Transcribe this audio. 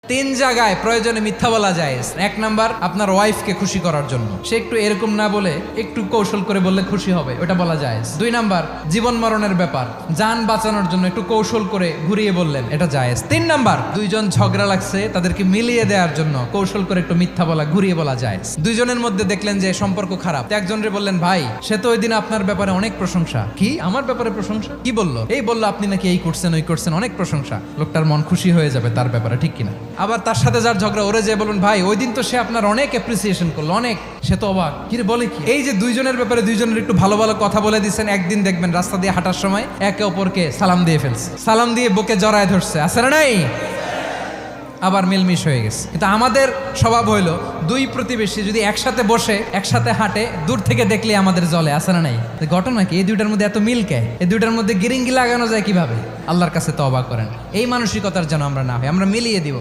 তিন জায়গায় প্রয়োজনে মিথ্যা বলা যায়। এক নাম্বার, আপনার ওয়াইফকে খুশি করার জন্য, সে একটু এরকম না বলে একটু কৌশল করে বললে খুশি হবে, ওটা বলা যায়। দুই নাম্বার, জীবন মরণের ব্যাপার, যান বাঁচানোর জন্য একটু কৌশল করে ঘুরিয়ে বললেন, এটা জায়েজ। তিন নাম্বার, দুইজন ঝগড়া লাগছে তাদেরকে মিলিয়ে দেওয়ার জন্য কৌশল করে একটু মিথ্যা বলা, ঘুরিয়ে বলা যায়। দুইজনের মধ্যে দেখলেন যে সম্পর্ক খারাপ, একজনরে বললেন, ভাই সে তো ওই দিন আপনার ব্যাপারে অনেক প্রশংসা। কি আমার ব্যাপারে প্রশংসা? কি বললো? এই বললো আপনি নাকি এই করছেন ওই করছেন, অনেক প্রশংসা। লোকটার মন খুশি হয়ে যাবে তার ব্যাপারে, ঠিক কিনা? আবার তার সাথে যার ঝগড়া, ওরে যে বলুন, ভাই ওই দিন তো সে আপনার অনেক অ্যাপ্রিসিয়েশন করলো, অনেক। সে তো অবাক, কি রে বলে কি? এই যে দুইজনের ব্যাপারে দুইজনের একটু ভালো ভালো কথা বলে দিচ্ছেন, একদিন দেখবেন রাস্তা দিয়ে হাঁটার সময় একে অপরকে সালাম দিয়ে ফেলছে, সালাম দিয়ে বুকে জড়ায় ধরছে, আছে না নাই? আবার মিলমিশ হয়ে গেছে। কিন্তু আমাদের স্বভাব হইলো, দুই প্রতিবেশী যদি একসাথে বসে একসাথে হাঁটে, দূর থেকে দেখলে আমাদের জলে, আছে না নাই? ঘটনা কি? এই দুইটার মধ্যে এত মিল কে? এই দুইটার মধ্যে গিরিঙ্গি লাগানো যায় কিভাবে? আল্লাহর কাছে তওবা করেন, এই মানসিকতার যেন আমরা না হয়, আমরা মিলিয়ে দিব।